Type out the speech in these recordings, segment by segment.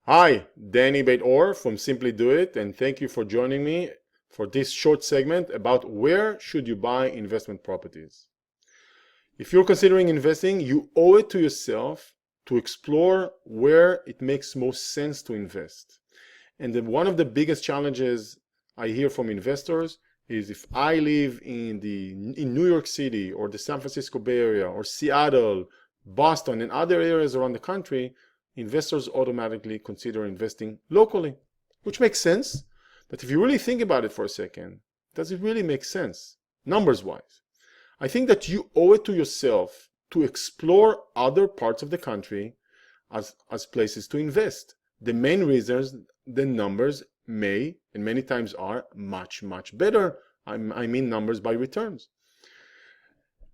Hi, Dani Beit-Or from Simply Do It, and thank you for joining me for this short segment about where should you buy investment properties. If you're considering investing, you owe it to yourself to explore where it makes most sense to invest. And then one of the biggest challenges I hear from investors is if I live in New York City or the San Francisco Bay Area or Seattle, Boston, and other areas around the country, investors automatically consider investing locally, which makes sense. But if you really think about it for a second, does it really make sense, numbers-wise? I think that you owe it to yourself to explore other parts of the country as places to invest. The main reasons the numbers may, and many times are, much, much better. I mean numbers by returns.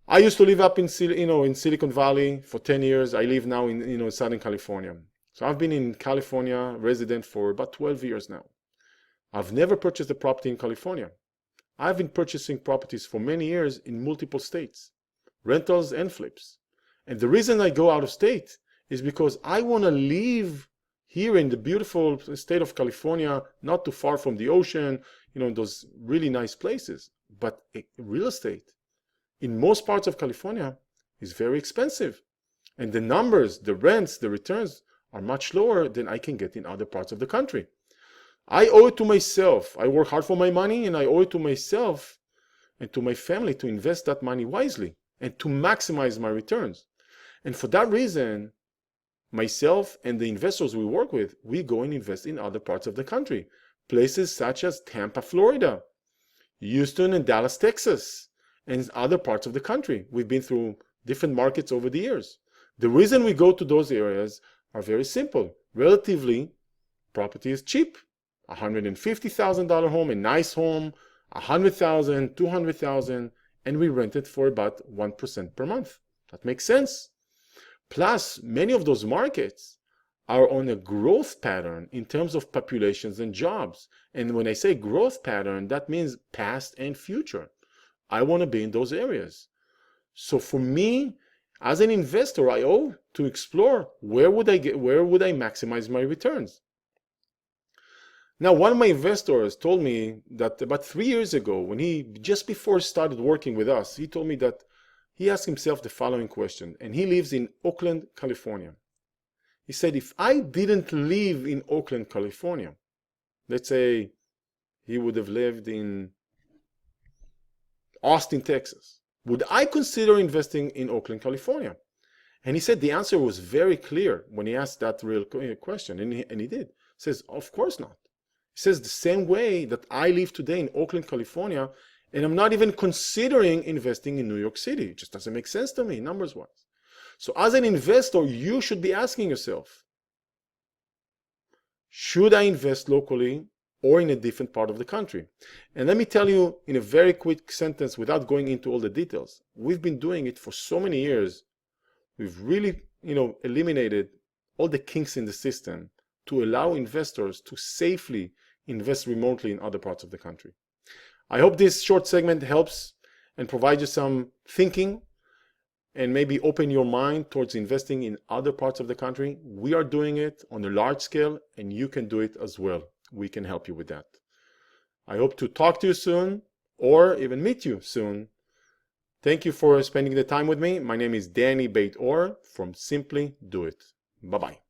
I used to live up in Silicon Valley for 10 years. I live now in Southern California. So I've been in California resident for about 12 years now. I've never purchased a property in California. I've been purchasing properties for many years in multiple states, rentals and flips. And the reason I go out of state is because I want to live here in the beautiful state of California, not too far from the ocean, those really nice places. But real estate in most parts of California is very expensive. And the numbers, the rents, the returns are much lower than I can get in other parts of the country. I owe it to myself. I work hard for my money, and I owe it to myself and to my family to invest that money wisely and to maximize my returns. And for that reason, myself and the investors we work with, we go and invest in other parts of the country. Places such as Tampa, Florida, Houston and Dallas, Texas, and other parts of the country. We've been through different markets over the years. The reason we go to those areas are very simple. Relatively, property is cheap. $150,000 home, a nice home, $100,000, $200,000, and we rent it for about 1% per month. That makes sense. Plus, many of those markets are on a growth pattern in terms of populations and jobs. And when I say growth pattern, that means past and future. I want to be in those areas. So for me, as an investor, I owe to explore where would I maximize my returns. Now, one of my investors told me that about 3 years ago, when just before he started working with us, he told me that he asked himself the following question, and he lives in Oakland, California. He said, if I didn't live in Oakland, California, let's say he would have lived in Austin, Texas, would I consider investing in Oakland, California? And he said the answer was very clear when he asked that real question, and he did. He says, of course not. He says the same way that I live today in Oakland, California, and I'm not even considering investing in New York City. It just doesn't make sense to me, numbers-wise. So as an investor, you should be asking yourself, should I invest locally or in a different part of the country? And let me tell you in a very quick sentence, without going into all the details, we've been doing it for so many years. We've really, eliminated all the kinks in the system to allow investors to safely invest remotely in other parts of the country. I hope this short segment helps and provides you some thinking and maybe open your mind towards investing in other parts of the country. We are doing it on a large scale, and you can do it as well. We can help you with that. I hope to talk to you soon or even meet you soon. Thank you for spending the time with me. My name is Dani Beit-Or from Simply Do It. Bye-bye.